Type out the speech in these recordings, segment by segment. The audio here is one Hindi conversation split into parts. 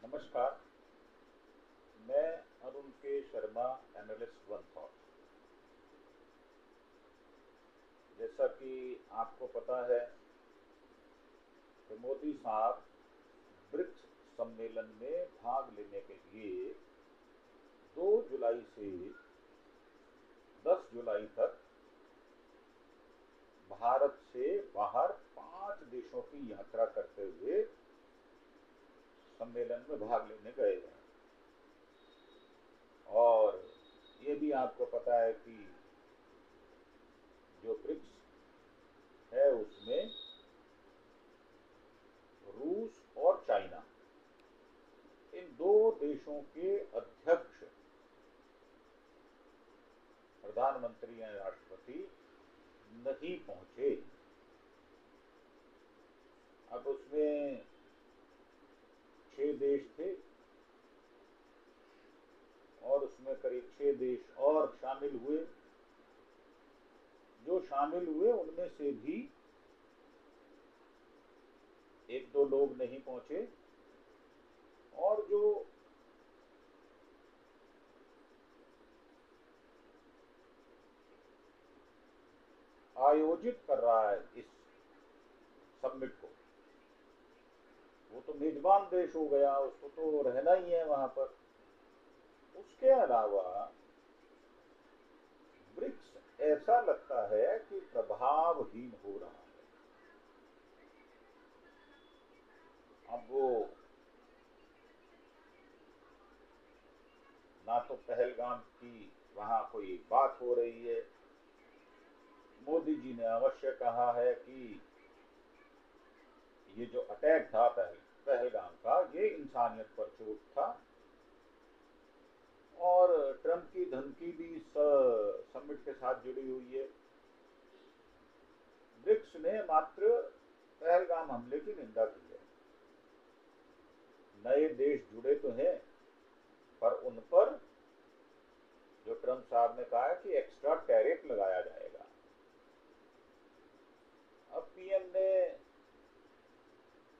नमस्कार। मैं अरुण के शर्मा, एनालिस्ट वन थॉट। जैसा कि आपको पता है कि मोदी साहब ब्रिक्स सम्मेलन में भाग लेने के लिए 2 जुलाई से 10 जुलाई तक भारत से बाहर 5 देशों की यात्रा करते हुए सम्मेलन में भाग लेने गए हैं। और ये भी आपको पता है कि जो ब्रिक्स है उसमें रूस और चाइना, इन 2 देशों के अध्यक्ष, प्रधानमंत्री या राष्ट्रपति नहीं पहुंचे। अब उसमें 6 देश थे और उसमें करीब 6 देश और शामिल हुए। जो शामिल हुए उनमें से भी 1-2 लोग नहीं पहुंचे, और जो आयोजित कर रहा है इस समिट को, वो तो मेजबान देश हो गया, उसको तो रहना ही है वहां पर। उसके अलावा ब्रिक्स ऐसा लगता है कि प्रभावहीन हो रहा है। अब वो ना तो पहलगाम की वहां कोई बात हो रही है। मोदी जी ने अवश्य कहा है कि ये जो अटैक था पहलगाम का, ये इंसानियत पर चोट था। और ट्रंप की धमकी भी इस समिट के साथ जुड़ी हुई है। ब्रिक्स ने मात्र पहलगाम हमले की निंदा की है। नए देश जुड़े तो हैं, पर उन पर जो ट्रंप साहब ने कहा है कि एक्स्ट्रा टैरिफ लगाया जाएगा। अब पीएम ने,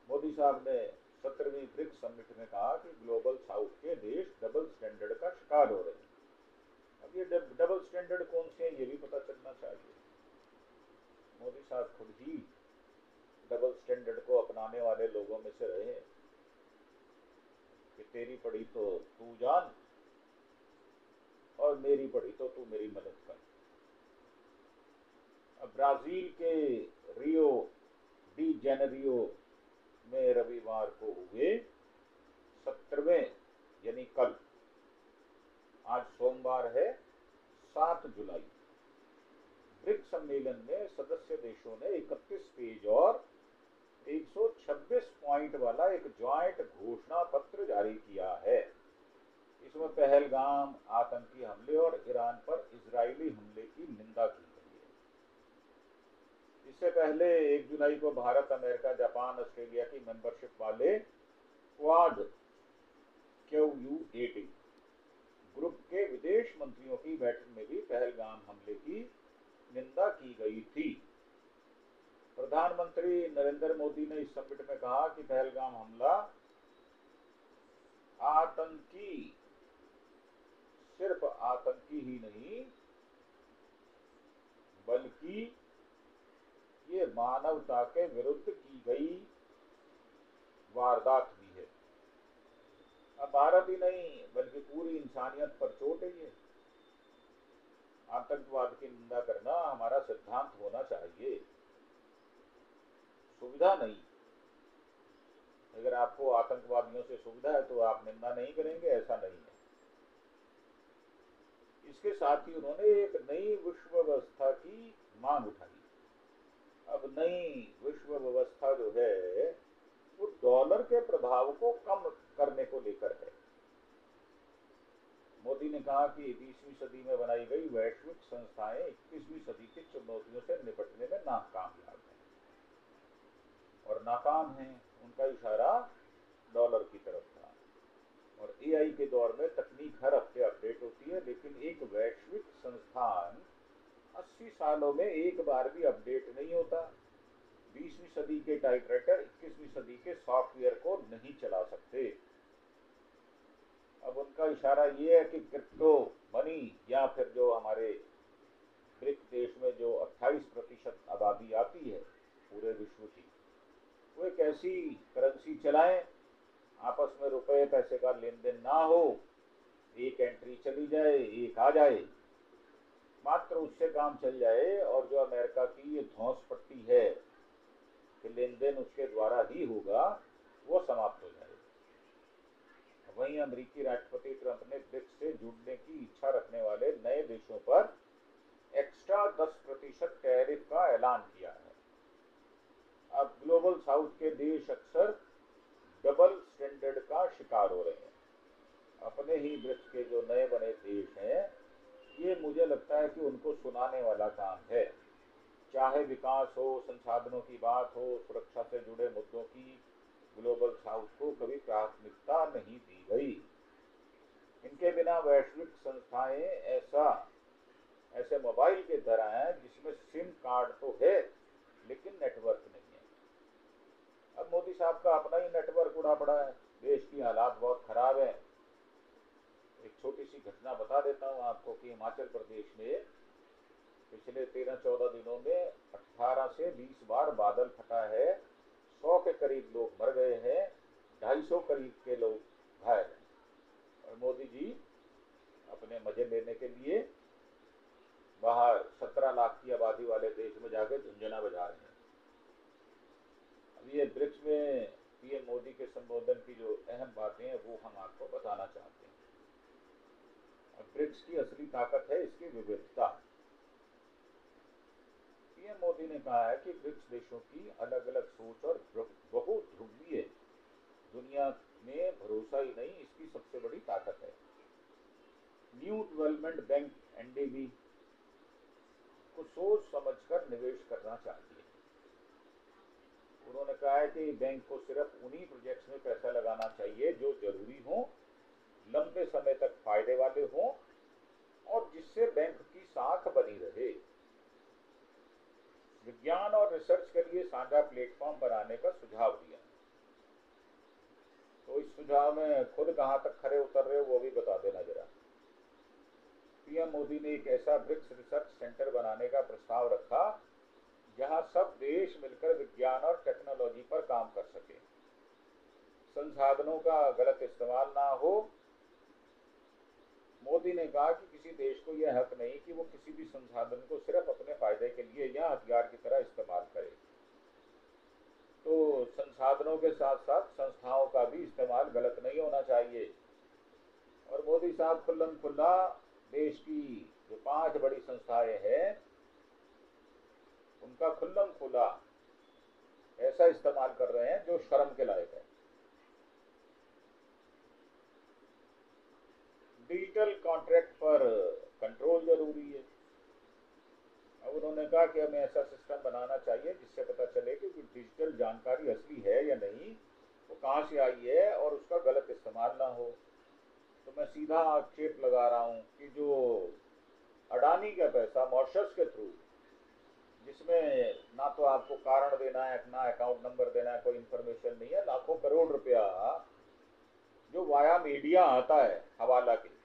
मोदी साहब ने 17वीं ब्रिक्स समिट में कहा कि ग्लोबल साउथ के देश डबल स्टैंडर्ड का शिकार हो रहे हैं। अब ये डबल स्टैंडर्ड कौन से हैं, ये भी पता चलना चाहिए। मोदी साहब खुद ही डबल स्टैंडर्ड को अपनाने वाले लोगों में से रहे हैं कि तेरी पड़ी तो तू जान और मेरी पड़ी तो तू मेरी मदद कर। अब ब्राजील के रियो डी जेनेरियो में रविवार को हुए 17वें, यानी कल, आज सोमवार है 7 जुलाई, ब्रिक्स सम्मेलन में सदस्य देशों ने 31 पेज और 126 पॉइंट वाला एक ज्वाइंट घोषणा पत्र जारी किया है। इसमें पहलगाम आतंकी हमले और ईरान पर इजरायली हमले की निंदा की गई है। इससे पहले 1 जुलाई को भारत, अमेरिका, जापान, ऑस्ट्रेलिया की मेंबरशिप वाले क्वाड QU80 ग्रुप के विदेश मंत्रियों की बैठक में भी पहलगाम हमले की निंदा की गई थी। प्रधानमंत्री नरेंद्र मोदी ने इस समिट में कहा कि पहलगाम हमला आतंकी, सिर्फ आतंकी ही नहीं, बल्कि ये मानवता के विरुद्ध की गई वारदात भी है। अब भारत ही नहीं बल्कि पूरी इंसानियत पर चोट है ये। आतंकवाद की निंदा करना हमारा सिद्धांत होना चाहिए, सुविधा नहीं। अगर आपको आतंकवादियों से सुविधा है तो आप निंदा नहीं करेंगे, ऐसा नहीं है। इसके साथ ही उन्होंने एक नई विश्व व्यवस्था की मांग उठाई। अब नई विश्व व्यवस्था जो है वो डॉलर के प्रभाव को कम करने को लेकर है। मोदी ने कहा कि 20वीं सदी में बनाई गई वैश्विक संस्थाएं 21वीं सदी की चुनौतियों से निपटने में नाकामयाब हैं और नाकाम हैं। उनका इशारा डॉलर की तरफ था। और एआई के दौर में तकनीक हर हफ्ते अपडेट होती है, लेकिन एक वैश्विक संस्थान 80 सालों में एक बार भी अपडेट नहीं होता। 20वीं सदी के टाइपराइटर 21वीं सदी के सॉफ्टवेयर को नहीं चला सकते। अब उनका इशारा ये है कि क्रिप्टो मनी या फिर जो हमारे ब्रिक्स देश में जो 28% आबादी आती है पूरे विश्व की, वो एक ऐसी करेंसी चलाएं आपस में रुपए पैसे का लेन देन ना हो, एक एंट्री चली जाए एक आ जाए, मात्र उससे काम चल जाए, और जो अमेरिका की ये धौंस पट्टी है कि लेन देन उसके द्वारा ही होगा, वो समाप्त हो जाए। वहीं अमेरिकी राष्ट्रपति ट्रंप ने ब्रिक्स से जुड़ने की इच्छा रखने वाले नए देशों पर एक्स्ट्रा 10% टैरिफ का ऐलान किया है। अब ग्लोबल साउथ के देश अक्सर डबल स्टैंडर्ड का शिकार हो रहे हैं। अपने ही ब्रिक्स के जो नए बने देश हैं, ये मुझे लगता है कि उनको सुनाने वाला काम है। चाहे विकास हो, संसाधनों की बात हो, सुरक्षा से जुड़े मुद्दों की, ग्लोबल साउथ को कभी प्राथमिकता नहीं दी गई। इनके बिना वैश्विक संस्थाएं ऐसे मोबाइल की तरह हैं जिसमें सिम कार्ड तो है लेकिन नेटवर्क नहीं है। अब मोदी साहब का अपना ही नेटवर्क उड़ा पड़ा है, देश की हालात बहुत खराब है। एक छोटी सी घटना बता देता हूँ आपको कि हिमाचल प्रदेश में पिछले 13-14 दिनों में 18 से 20 बार बादल फटा है, 100 के करीब लोग मर गए हैं, 250 करीब के लोग घायल हैं। और मोदी जी अपने मजे लेने के लिए बाहर 17 लाख की आबादी वाले देश में जाके झुंझुना बजा रहे हैं। अब ये ब्रिक्स में पीएम मोदी के संबोधन की जो अहम बातें हैं वो हम आपको बताना चाहते हैं। अब ब्रिक्स की असली ताकत है इसकी विविधता। पीएम मोदी ने कहा है कि ब्रिक्स देशों की अलग अलग सोच और बहुध्रुवीय दुनिया में भरोसा ही नहीं, इसकी सबसे बड़ी ताकत है। न्यू डेवलपमेंट बैंक एनडीबी को सोच समझकर निवेश करना चाहिए। उन्होंने कहा है कि बैंक को सिर्फ उन्हीं प्रोजेक्ट्स में पैसा लगाना चाहिए जो जरूरी हो, लंबे समय तक फायदे वाले हों और जिससे बैंक की साख बनी रहे। विज्ञान और रिसर्च के लिए साझा प्लेटफॉर्म बनाने का सुझाव दिया। तो इस सुझाव में खुद कहां तक खरे उतर रहे हो वो भी बता देना जरा। पीएम मोदी ने एक ऐसा ब्रिक्स रिसर्च सेंटर बनाने का प्रस्ताव रखा जहां सब देश मिलकर विज्ञान और टेक्नोलॉजी पर काम कर सके, संसाधनों का गलत इस्तेमाल ना हो। मोदी ने कहा कि किसी देश को यह हक नहीं कि वो किसी भी संसाधन को सिर्फ अपने फायदे के लिए या हथियार की तरह इस्तेमाल करे। तो संसाधनों के साथ साथ संस्थाओं का भी इस्तेमाल गलत नहीं होना चाहिए। और मोदी साहब खुल्लम खुल्ला देश की जो 5 बड़ी संस्थाएं हैं उनका खुल्लम खुल्ला ऐसा इस्तेमाल कर रहे हैं जो शर्म के लायक है। डिजिटल कॉन्ट्रैक्ट पर कंट्रोल जरूरी है। अब उन्होंने कहा कि हमें ऐसा सिस्टम बनाना चाहिए जिससे पता चले कि डिजिटल जानकारी असली है या नहीं, वो कहाँ से आई है और उसका गलत इस्तेमाल ना हो। तो मैं सीधा आक्षेप लगा रहा हूँ कि जो अडानी का पैसा मॉरिशस के थ्रू, जिसमें ना तो आपको कारण देना है ना अकाउंट नंबर देना है, कोई इंफॉर्मेशन नहीं है, लाखों करोड़ रुपया जो वाया मीडिया आता है हवाला के,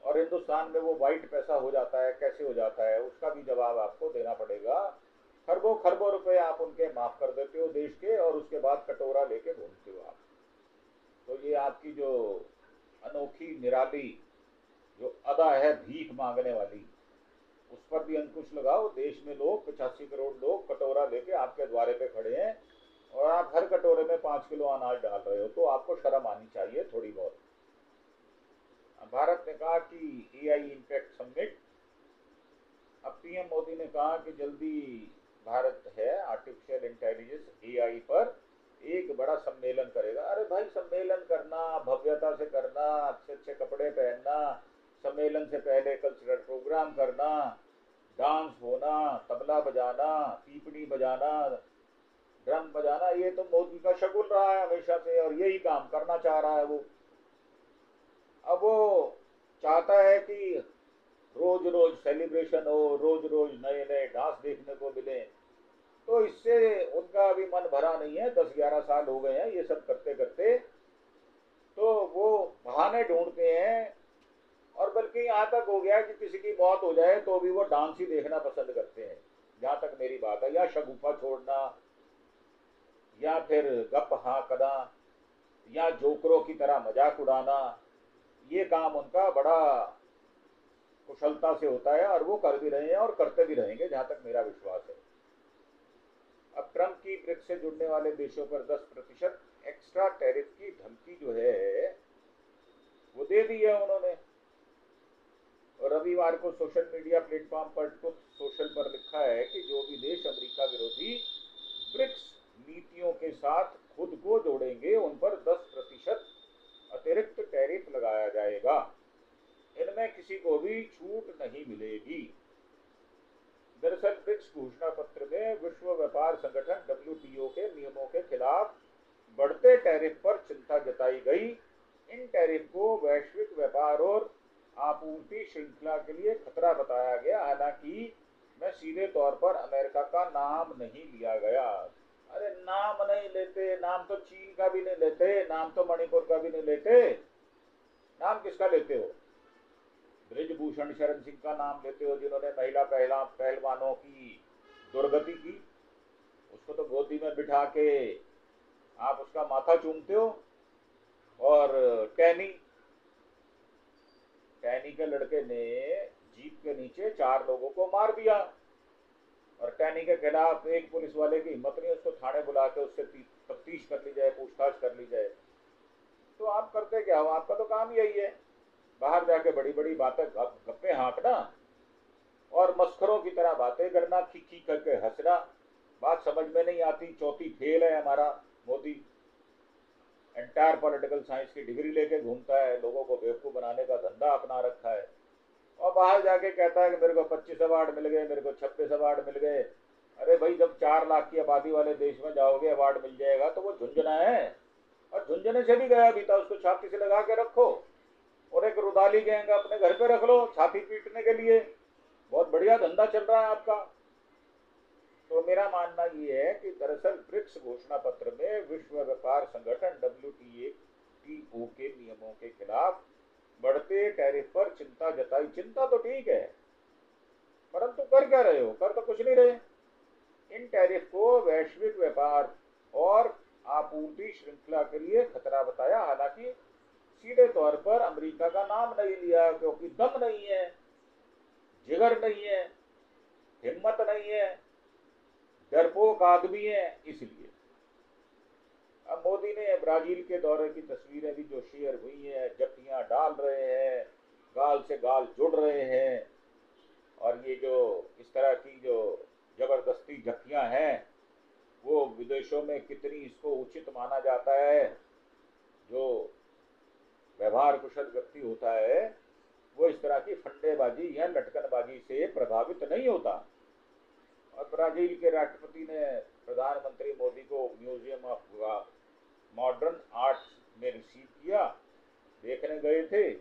और हिंदुस्तान में वो वाइट पैसा हो जाता है, कैसे हो जाता है उसका भी जवाब आपको देना पड़ेगा। खरबों खरबों रुपए आप उनके माफ कर देते हो देश के, और उसके बाद कटोरा लेके घूमते हो आप। तो ये आपकी जो अनोखी निराली जो अदा है भीख मांगने वाली, उस पर भी अंकुश लगाओ। देश में लोग 85 करोड़ लोग कटोरा लेके आपके द्वारे पे खड़े हैं और आप हर कटोरे में 5 किलो अनाज डाल रहे हो, तो आपको शर्म आनी चाहिए थोड़ी बहुत। भारत ने कहा कि एआई इम्पैक्ट समिट, अब पीएम मोदी ने कहा कि जल्दी भारत है आर्टिफिशियल इंटेलिजेंस एआई पर एक बड़ा सम्मेलन करेगा। अरे भाई, सम्मेलन करना, भव्यता से करना, अच्छे अच्छे कपड़े पहनना, सम्मेलन से पहले कल्चरल प्रोग्राम करना, डांस होना, तबला बजाना, पीपनी बजाना, ड्रम बजाना, ये तो मोदी का शगुन रहा है हमेशा से और यही काम करना चाह रहा है वो। अब वो चाहता है कि रोज रोज सेलिब्रेशन हो, रोज रोज नए नए डांस देखने को मिले। तो इससे उनका अभी मन भरा नहीं है, 10-11 साल हो गए हैं ये सब करते करते। तो वो बहाना बहाने ढूंढते हैं, और बल्कि यहाँ तक हो गया कि किसी की मौत हो जाए तो भी वो डांस ही देखना पसंद करते हैं, जहां तक मेरी बात है। या शगुफा छोड़ना, या फिर गप हाँकना, या जोकरों की तरह मजाक उड़ाना, ये काम उनका बड़ा कुशलता से होता है, और वो कर भी रहे हैं और करते भी रहेंगे, जहां तक मेरा विश्वास है। अब ट्रंप की ब्रिक्स से जुड़ने वाले देशों पर 10% एक्स्ट्रा टैरिफ की धमकी जो है वो दे दी है उन्होंने। और रविवार को सोशल मीडिया प्लेटफॉर्म पर ट्रुथ सोशल पर लिखा है कि जो भी देश अमेरिका विरोधी ब्रिक्स नीतियों के साथ खुद को जोड़ेंगे उन पर 10% अतिरिक्त टैरिफ लगाया जाएगा। इनमें किसी को भी छूट नहीं मिलेगी। दरअसल ब्रिक्स घोषणा पत्र में विश्व व्यापार संगठन WTO के नियमों के खिलाफ बढ़ते टैरिफ पर चिंता जताई गई। इन टैरिफ को वैश्विक व्यापार और आपूर्ति श्रृंखला के लिए खतरा बताया गया। हालांकि मैं सीधे तौर पर अमेरिका का नाम नहीं लिया गया। अरे नाम नहीं लेते, नाम तो चीन का भी नहीं लेते, नाम तो मणिपुर का भी नहीं लेते, नाम किसका लेते हो? ब्रिजभूषण शरण सिंह का नाम लेते हो, जिन्होंने महिला पहलवानों की दुर्गति की। उसको तो गोदी में बिठा के आप उसका माथा चूमते हो। और टैनी के लड़के ने जीप के नीचे 4 लोगों को मार दिया, और टैनी के खिलाफ एक पुलिस वाले की हिम्मत नहीं उसको थाने बुला के उससे तफ्तीश कर ली जाए, पूछताछ कर ली जाए। तो आप करते क्या हो? आपका तो काम यही है, बाहर जाके बड़ी बड़ी बातें गप्पे हाँकना और मस्खरों की तरह बातें करना, खी करके हंसना। बात समझ में नहीं आती, चौथी फेल है हमारा मोदी। एंटायर पॉलिटिकल साइंस की डिग्री लेके घूमता है, लोगों को बेवकूफ बनाने का धंधा अपना रखा है, और बाहर जाके कहता है कि मेरे को 25 अवार्ड मिल गए, मेरे को 26 अवार्ड मिल गए। अरे भाई, जब 4 लाख की आबादी वाले देश में जाओगे अवार्ड मिल जाएगा तो वो झुंझुना है, और झुंझुने से भी गया भी था, उसको छाती से लगा के रखो, और एक रुदाली गैंग अपने घर पे रख लो छाती पीटने के लिए। बहुत बढ़िया धंधा चल रहा है आपका। तो मेरा मानना ये है कि दरअसल ब्रिक्स घोषणा पत्र में विश्व व्यापार संगठन WTO के नियमों के खिलाफ बढ़ते टैरिफ पर चिंता जताई। चिंता तो ठीक है, परंतु कर क्या रहे हो? कर तो कुछ नहीं रहे। इन टैरिफ को वैश्विक व्यापार और आपूर्ति श्रृंखला के लिए खतरा बताया। हालांकि सीधे तौर पर अमेरिका का नाम नहीं लिया, क्योंकि दम नहीं है, जिगर नहीं है, हिम्मत नहीं है, डरपोक आदमी है, इसलिए। अब मोदी ने ब्राजील के दौरे की तस्वीरें भी जो शेयर हुई हैं, जफ्तियां डाल रहे हैं, गाल से गाल जुड़ रहे हैं, और ये जो इस तरह की जो जबरदस्ती जफ्तियां हैं वो विदेशों में कितनी इसको उचित माना जाता है। जो व्यवहार कुशल व्यक्ति होता है वो इस तरह की फंडेबाजी या लटकनबाजी से प्रभावित नहीं होता। और ब्राजील के राष्ट्रपति ने प्रधानमंत्री मोदी को म्यूजियम ऑफ मॉडर्न आर्ट्स में रिसीव किया, देखने गए थे।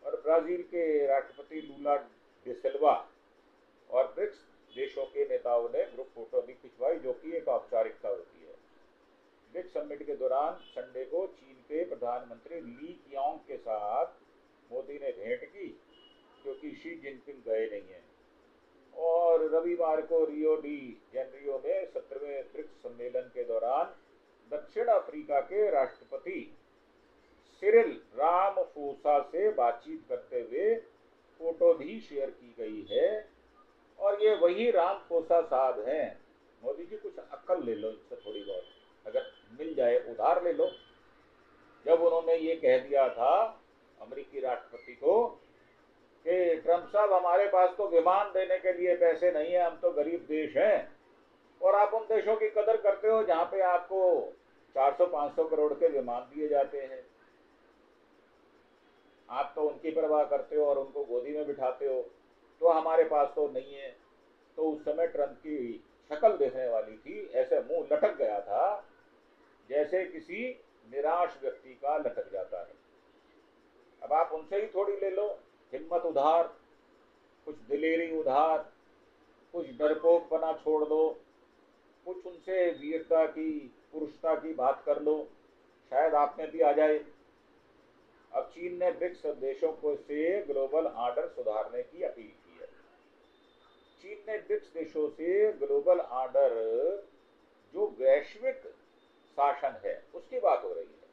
और ब्राजील के राष्ट्रपति लूला डे सिल्वा और ब्रिक्स देशों के नेताओं ने ग्रुप फोटो भी खिंचवाई, जो कि एक औपचारिकता होती है। ब्रिक्स समिट के दौरान संडे को चीन के प्रधानमंत्री ली कियांग के साथ मोदी ने भेंट की, क्योंकि शी जिनपिंग गए नहीं हैं। और रविवार को रियो डी जेनेरियो में 17वें ब्रिक्स सम्मेलन के दौरान दक्षिण अफ्रीका के राष्ट्रपति सिरिल रामफोसा से बातचीत करते हुए फोटो भी शेयर की गई है। और ये वही रामफोसा साहब हैं। मोदी जी, कुछ अक्ल ले लो इनसे थोड़ी बहुत, अगर मिल जाए उधार ले लो। जब उन्होंने ये कह दिया था अमेरिकी राष्ट्रपति को कि ट्रंप साहब, हमारे पास तो विमान देने के लिए पैसे नहीं है, हम तो गरीब देश हैं, और आप उन देशों की कदर करते हो जहां पे आपको 400-500 करोड़ के विमान दिए जाते हैं, आप तो उनकी परवाह करते हो और उनको गोदी में बिठाते हो, तो हमारे पास तो नहीं है। तो उस समय ट्रंप की शक्ल देखने वाली थी, ऐसे मुंह लटक गया था जैसे किसी निराश व्यक्ति का लटक जाता है। अब आप उनसे ही थोड़ी ले लो हिम्मत उधार, कुछ दिलेरी उधार, कुछ डरपोकपना छोड़ दो, कुछ उनसे वीरता की, पुरुषता की बात कर लो, शायद आप में भी आ जाए। अब चीन ने ब्रिक्स देशों को से ग्लोबल ऑर्डर सुधारने की अपील की है। चीन ने ब्रिक्स देशों से ग्लोबल ऑर्डर, जो वैश्विक शासन है, उसकी बात हो रही है,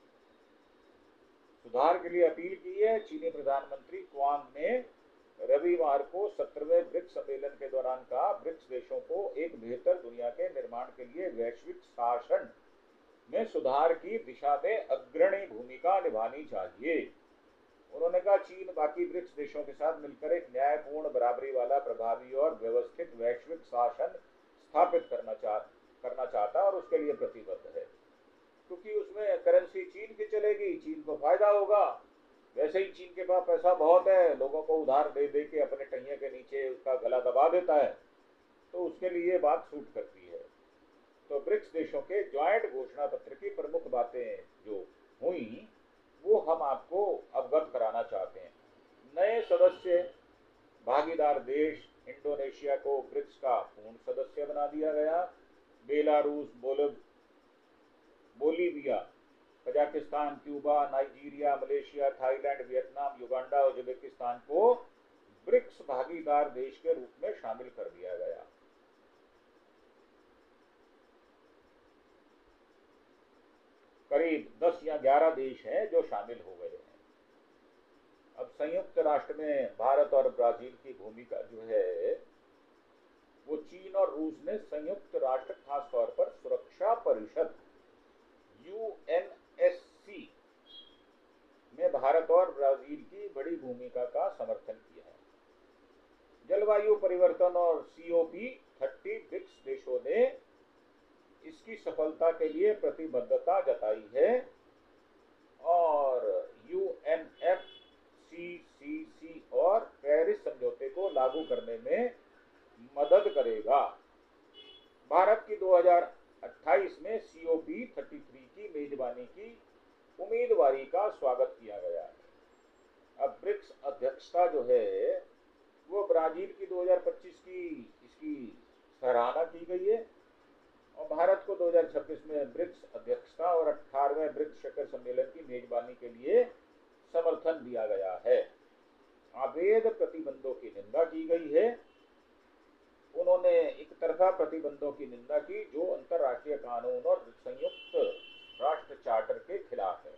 सुधार के लिए अपील की है। चीनी प्रधानमंत्री क्वांग ने रविवार को 17वें ब्रिक्स सम्मेलन के दौरान कहा, ब्रिक्स देशों को एक बेहतर दुनिया के निर्माण के लिए वैश्विक शासन में सुधार की दिशा में अग्रणी भूमिका निभानी चाहिए। उन्होंने कहा, चीन बाकी ब्रिक्स देशों के साथ मिलकर एक न्यायपूर्ण, बराबरी वाला, प्रभावी और व्यवस्थित वैश्विक शासन स्थापित करना चाहता है और उसके लिए प्रतिबद्ध है, क्योंकि उसमें करेंसी चीन की चलेगी, चीन को फायदा होगा। वैसे ही चीन के पास पैसा बहुत है, लोगों को उधार दे दे के अपने टैंके के नीचे उसका गला दबा देता है, तो उसके लिए बात सूट करती है। तो ब्रिक्स देशों के ज्वाइंट घोषणा पत्र की प्रमुख बातें जो हुई वो हम आपको अवगत कराना चाहते हैं। नए सदस्य भागीदार देश इंडोनेशिया को ब्रिक्स का पूर्ण सदस्य बना दिया गया। Belarus, Bolivia, Kazakhstan, Cuba, Nigeria, Malaysia, Thailand, Vietnam, Uganda और उज्बेकिस्तान को ब्रिक्स भागीदार देश के रूप में शामिल कर दिया गया। करीब 10 या 11 देश हैं जो शामिल हो गए हैं। अब संयुक्त राष्ट्र में भारत और ब्राजील की भूमिका जो है वो चीन और रूस ने संयुक्त राष्ट्र, खासतौर पर सुरक्षा परिषद यूएनएससी में भारत और ब्राजील की बड़ी भूमिका का समर्थन किया है। जलवायु परिवर्तन और COP30 ब्रिक्स देशों ने इसकी सफलता के लिए प्रतिबद्धता जताई है और UNFCCC और पेरिस समझौते को लागू करने में मदद करेगा। भारत की 2028 में COP33 की मेजबानी की उम्मीदवारी का स्वागत किया गया है। अब ब्रिक्स अध्यक्षता जो है वो ब्राजील की 2025 की इसकी सराहना की गई है और भारत को 2026 में ब्रिक्स अध्यक्षता और 18वें ब्रिक्स शिखर सम्मेलन की मेजबानी के लिए समर्थन दिया गया है। अवैध प्रतिबंधों की निंदा की गई है। उन्होंने एक तरफा प्रतिबंधों की निंदा की जो अंतर्राष्ट्रीय कानून और संयुक्त राष्ट्र चार्टर के खिलाफ है।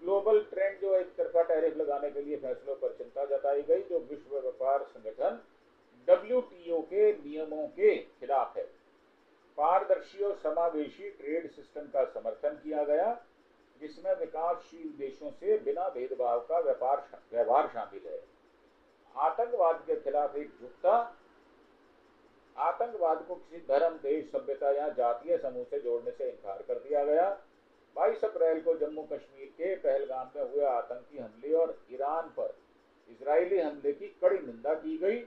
ग्लोबल ट्रेंड जो एक तरफा टैरिफ लगाने के लिए फैसलों पर चिंता जताई गई जो विश्व व्यापार संगठन WTO के नियमों के खिलाफ है। पारदर्शी और समावेशी ट्रेड सिस्टम का समर्थन किया गया जिसमें विकासशील देशों से बिना भेदभाव का व्यवहार शामिल है। आतंकवाद के खिलाफ एकजुटता, आतंकवाद को किसी धर्म, देश, सभ्यता या जातीय समूह से जोड़ने से इनकार कर दिया गया। 22 अप्रैल को जम्मू कश्मीर के पहलगाम में हुए आतंकी हमले और ईरान पर इजरायली हमले की कड़ी निंदा की गई।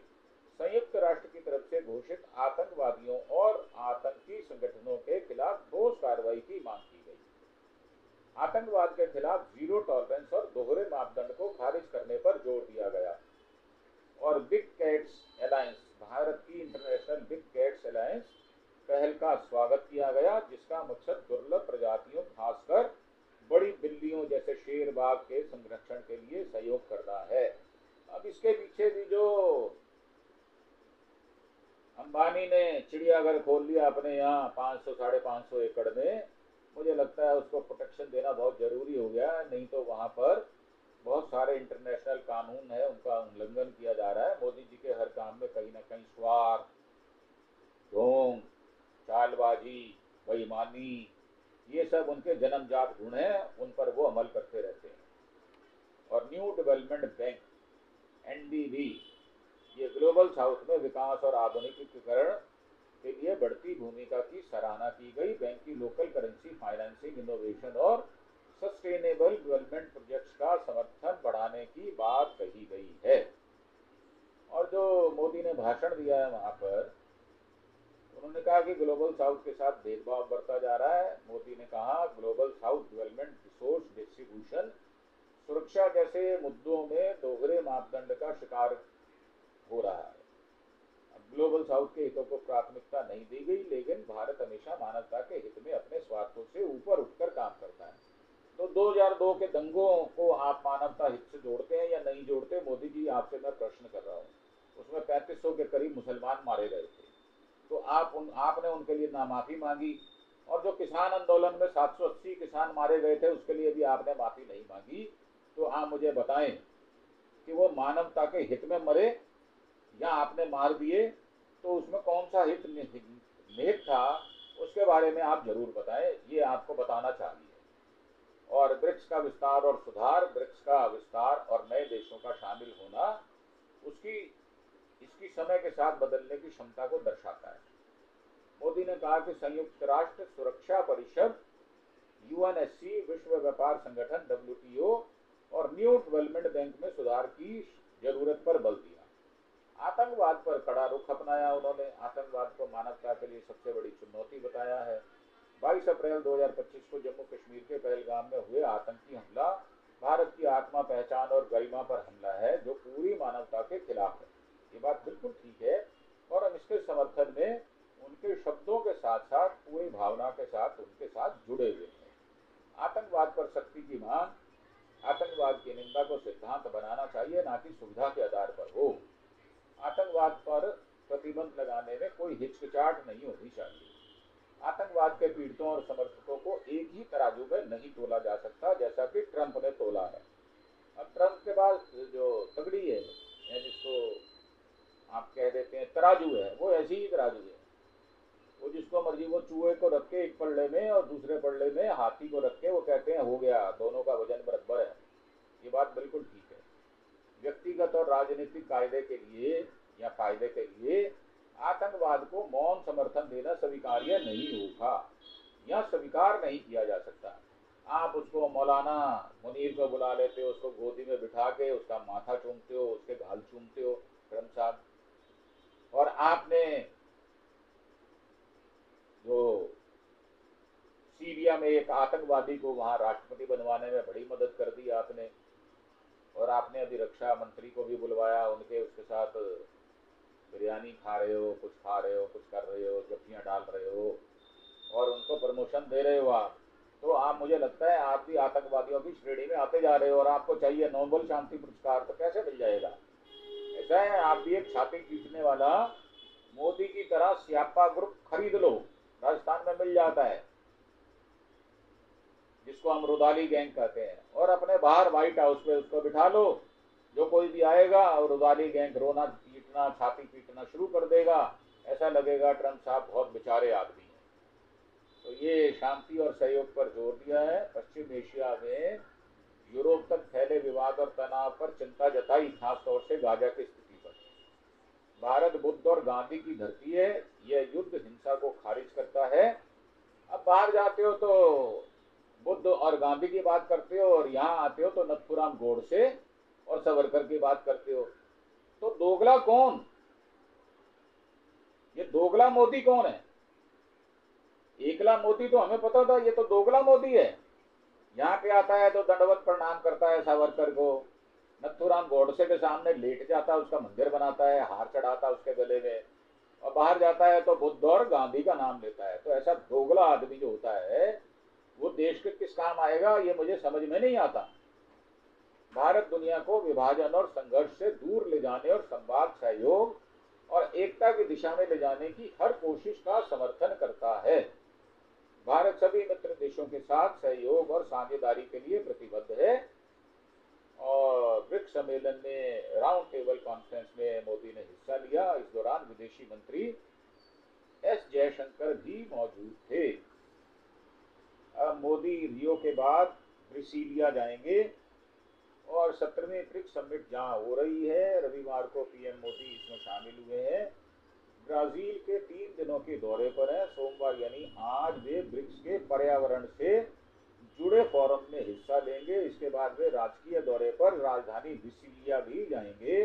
संयुक्त राष्ट्र की तरफ से घोषित आतंकवादियों और आतंकी संगठनों के खिलाफ ठोस कार्रवाई की मांग की गई। आतंकवाद के खिलाफ जीरो टॉलरेंस और दोहरे मापदंड को खारिज करने पर जोर दिया गया और बिग कैट्स अलायंस, भारत की इंटरनेशनल बिग कैट्स अलायंस पहल का स्वागत किया गया जिसका मकसद दुर्लभ प्रजातियों, खासकर बड़ी बिल्लियों जैसे शेर, बाघ के संरक्षण के लिए सहयोग करना है। अब इसके पीछे भी जो अंबानी ने चिड़ियाघर खोल लिया अपने यहाँ 500-550 एकड़ में, मुझे लगता है उसको प्रोटेक्शन देना बहुत जरूरी हो गया, नहीं तो वहां पर बहुत सारे इंटरनेशनल कानून है उनका उल्लंघन किया जा रहा है। मोदी जी के हर काम में कहीं ना कहीं स्वार्थ, ढोंग, चालबाजी, बेईमानी, ये सब उनके जन्मजात गुण हैं, उन पर वो अमल करते रहते हैं। और न्यू डेवलपमेंट बैंक NDB, ये ग्लोबल साउथ में विकास और आधुनिकीकरण के लिए बढ़ती भूमिका की सराहना की गई। बैंक की लोकल करेंसी फाइनेंसिंग, इनोवेशन और सस्टेनेबल डेवलपमेंट प्रोजेक्ट्स का समर्थन बढ़ाने की बात कही गई है। और जो मोदी ने भाषण दिया है वहां पर उन्होंने कहा कि ग्लोबल साउथ के साथ भेदभाव बढ़ता जा रहा है। मोदी ने कहा, global south development resource distribution, सुरक्षा जैसे मुद्दों में दोहरे मापदंड का शिकार हो रहा है। ग्लोबल साउथ के हितों को प्राथमिकता नहीं दी गई, लेकिन भारत हमेशा मानवता के हित में अपने स्वार्थों से ऊपर उठकर काम करता है। तो 2002 के दंगों को आप मानवता हित से जोड़ते हैं या नहीं जोड़ते? मोदी जी, आपसे मैं प्रश्न कर रहा हूँ। उसमें 3500 के करीब मुसलमान मारे गए थे, तो आपने उनके लिए ना माफी मांगी, और जो किसान आंदोलन में 780 किसान मारे गए थे उसके लिए भी आपने माफी नहीं मांगी। तो आप मुझे बताएं कि वो मानवता के हित में मरे या आपने मार दिए, तो उसमें कौन सा हित निहित था, उसके बारे में आप जरूर बताएं, ये आपको बताना चाहिए। और ब्रिक्स का विस्तार और सुधार, ब्रिक्स का विस्तार और नए देशों का शामिल होना उसकी इसकी समय के साथ बदलने की क्षमता को दर्शाता है। मोदी ने कहा कि संयुक्त राष्ट्र सुरक्षा परिषद, यूएनएससी, विश्व व्यापार संगठन डब्ल्यूटीओ और न्यू डेवलपमेंट बैंक में सुधार की जरूरत पर बल दिया। आतंकवाद पर कड़ा रुख अपनाया उन्होंने। आतंकवाद को मानवता के लिए सबसे बड़ी चुनौती बताया है। 22 अप्रैल 2025 को जम्मू कश्मीर के पहलगाम में हुए आतंकी हमला भारत की आत्मा, पहचान और गरिमा पर हमला है, जो पूरी मानवता के खिलाफ है। ये बात बिल्कुल ठीक है, और हम इसके समर्थन में उनके शब्दों के साथ साथ पूरी भावना के साथ उनके साथ जुड़े हुए हैं। आतंकवाद पर सख्ती की मांग, आतंकवाद की निंदा को सिद्धांत बनाना चाहिए, ना कि सुविधा के आधार पर हो। आतंकवाद पर प्रतिबंध लगाने में कोई हिचकिचाहट नहीं होनी चाहिए। आतंकवाद के पीड़ितों और समर्थकों को एक ही तराजू में नहीं तोला जा सकता, जैसा कि ट्रंप ने तोला है। अब ट्रंप के पास जो तगड़ी है, जिसको आप कह देते हैं तराजू है, वो ऐसी ही तराजू है। वो जिसको मर्जी, वो चूहे को रख के एक पल्ले में और दूसरे पल्ले में हाथी को रख के वो कहते हैं हो गया, दोनों का वजन बराबर है। ये बात बिल्कुल ठीक है। व्यक्तिगत और राजनीतिक कायदे के लिए या फायदे के लिए आतंकवाद को मौन समर्थन देना स्वीकार्य नहीं होगा या स्वीकार नहीं किया जा सकता। आप उसको मौलाना मुनीर को बुला लेते हो, उसको गोदी में बिठा के उसका माथा चूमते हो, उसके गाल चूमते हो ट्रंप साहब, और आपने जो सीरिया में एक आतंकवादी को वहां राष्ट्रपति बनवाने में बड़ी मदद कर दी आपने, और आपने अभी रक्षा मंत्री को भी बुलवाया, उसके साथ बिरयानी खा रहे हो, कुछ खा रहे हो, कुछ कर रहे हो, जफ्फियाँ डाल रहे हो और उनको प्रमोशन दे रहे हो आप। तो आप, मुझे लगता है आप भी आतंकवादियों की श्रेणी में आते जा रहे हो, और आपको चाहिए नोबेल शांति पुरस्कार, तो कैसे मिल जाएगा? ऐसा है, आप भी एक छाती पीटने वाला मोदी की तरह स्यापा ग्रुप खरीद लो, राजस्थान में मिल जाता है, जिसको हम रुदाली गैंग कहते हैं, और अपने बाहर व्हाइट हाउस पे उसको बिठा लो। जो कोई भी आएगा और रुदाली गैंग रोना पीटना, छाती पीटना शुरू कर देगा, ऐसा लगेगा ट्रंप साहब बहुत बेचारे आदमी हैं। तो ये शांति और सहयोग पर जोर दिया है। पश्चिम एशिया में यूरोप तक फैले विवाद और तनाव पर चिंता जताई, खासतौर से गाजा की स्थिति पर। भारत बुद्ध और गांधी की धरती है, यह युद्ध हिंसा को खारिज करता है। अब बाहर जाते हो तो बुद्ध और गांधी की बात करते हो, और यहाँ आते हो तो नथुराम गोडसे और सावरकर की बात करते हो। तो दोगला कौन? ये दोगला मोदी कौन है? एकला मोदी तो हमें पता था, ये तो दोगला मोदी है। यहाँ पे आता है तो दंडवत प्रणाम करता है सावरकर को, नथुराम गोडसे के सामने लेट जाता है, उसका मंदिर बनाता है, हार चढ़ाता है उसके गले में, और बाहर जाता है तो बुद्ध और गांधी का नाम लेता है। तो ऐसा दोगला आदमी जो होता है वो देश के किस काम आएगा, ये मुझे समझ में नहीं आता। भारत दुनिया को विभाजन और संघर्ष से दूर ले जाने और संवाद, सहयोग और एकता की दिशा में ले जाने की हर कोशिश का समर्थन करता है। भारत सभी मित्र देशों के साथ सहयोग और साझेदारी के लिए प्रतिबद्ध है। और ब्रिक्स सम्मेलन में राउंड टेबल कॉन्फ्रेंस में मोदी ने हिस्सा लिया। इस दौरान विदेशी मंत्री एस जयशंकर भी मौजूद थे। अब मोदी रियो के बाद ब्रिसीलिया जाएंगे और 17वीं ब्रिक्स समिट जहां हो रही है, रविवार को पीएम मोदी इसमें शामिल हुए हैं। ब्राजील के 3 दिनों के दौरे पर हैं। सोमवार यानी आज वे ब्रिक्स के पर्यावरण से जुड़े फोरम में हिस्सा लेंगे। इसके बाद वे राजकीय दौरे पर राजधानी ब्रिसीलिया भी जाएंगे।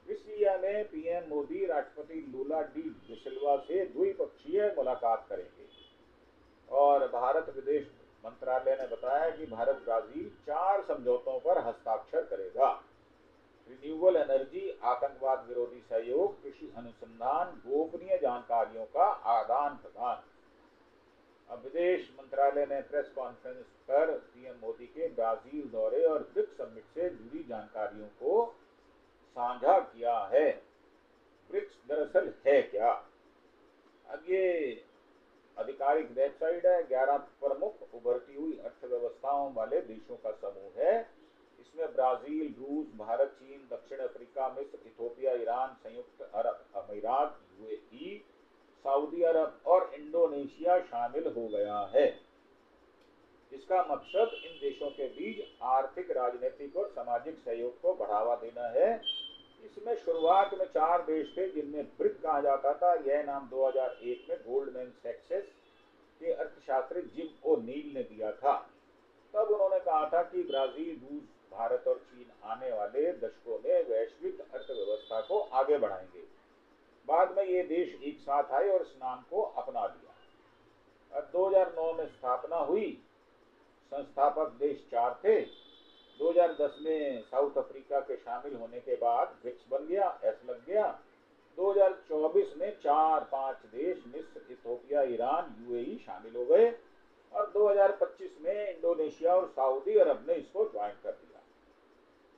ब्रिसीलिया में पीएम मोदी राष्ट्रपति लूला डी सिल्वा से द्विपक्षीय मुलाकात करेंगे। और भारत विदेश मंत्रालय ने बताया कि भारत ब्राजील 4 समझौतों पर हस्ताक्षर करेगा। रिन्यूएबल एनर्जी, आतंकवाद विरोधी सहयोग, कृषि अनुसंधान, गोपनीय जानकारियों का आदान प्रदान। अब विदेश मंत्रालय ने प्रेस कॉन्फ्रेंस कर पीएम मोदी के ब्राजील दौरे और ब्रिक्स समिट से जुड़ी जानकारियों को साझा किया है। ब्रिक्स दरअसल है क्या? अब ये आधिकारिक वेबसाइट है। 11 प्रमुख उभरती हुई अर्थव्यवस्थाओं वाले देशों का समूह है। इसमें ब्राजील, रूस, भारत, चीन, दक्षिण अफ्रीका, मिस्र, इथोपिया, ईरान, संयुक्त अरब अमीरात, यूएई, सऊदी अरब और इंडोनेशिया शामिल हो गया है। इसका मकसद इन देशों के बीच आर्थिक, राजनीतिक और सामाजिक सहयोग को बढ़ावा देना है। इसमें शुरुआत में 4 देश थे जिनमें ब्रिक कहा जाता था। यह नाम 2001 में गोल्डमैन सैक्सेस के अर्थशास्त्री जिम ओ नील ने दिया था। तब उन्होंने कहा था कि ब्राजील, रूस, भारत और चीन आने वाले दशकों में वैश्विक अर्थव्यवस्था को आगे बढ़ाएंगे। बाद में ये देश एक साथ आए और इस नाम को अपना लिया। अब 2009 में स्थापना हुई। संस्थापक देश 4 थे। 2010 में साउथ अफ्रीका के शामिल होने के बाद ब्रिक्स बन गया, एस लग गया। 2024 में 4-5 देश मिस्र, इथोपिया, ईरान, यूएई शामिल हो गए और 2025 में इंडोनेशिया और सऊदी अरब ने इसको ज्वाइन कर दिया।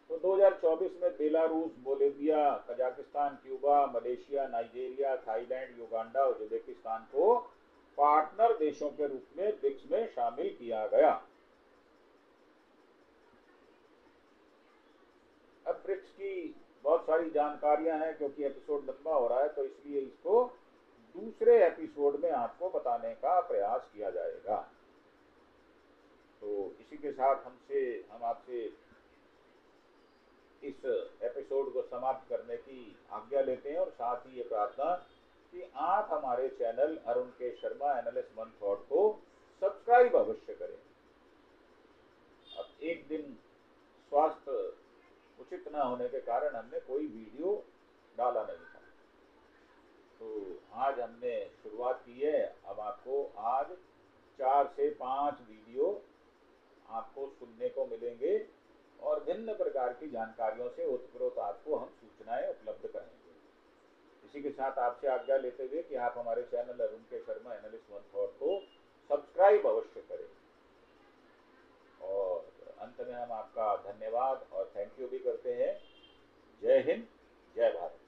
तो 2024 में Belarus, Bolivia, Kazakhstan, Cuba, Malaysia, Nigeria, Thailand, Uganda, Uzbekistan को पार्टनर देशों के रूप में ब्रिक्स में शामिल किया गया। अब ब्रिक्स की बहुत सारी जानकारियां हैं। क्योंकि एपिसोड लंबा हो रहा है तो इसलिए इसको दूसरे एपिसोड में आपको बताने का प्रयास किया जाएगा। तो इसी के साथ हम आपसे इस एपिसोड को समाप्त करने की आज्ञा लेते हैं और साथ ही ये प्रार्थना कि आप हमारे चैनल अरुण के शर्मा एनालिस्ट वन थॉट को सब्सक्राइब अवश्य करें। अब एक दिन स्वास्थ्य उचित न होने के कारण हमने कोई वीडियो डाला नहीं था। तो आज हमने शुरुआत की है। अब आपको आज 4 से 5 वीडियो आपको सुनने को मिलेंगे और भिन्न प्रकार की जानकारियों से ओतप्रोत आपको हम सूचनाएं उपलब्ध कराएंगे। इसी के साथ आपसे आज्ञा लेते हुए कि आप हमारे चैनल अरुण के शर्मा एनालिस्ट वन थॉट को सब्सक्राइब अवश्य करें। और अंत में हम आपका धन्यवाद और थैंक यू भी करते हैं। जय हिंद, जय भारत।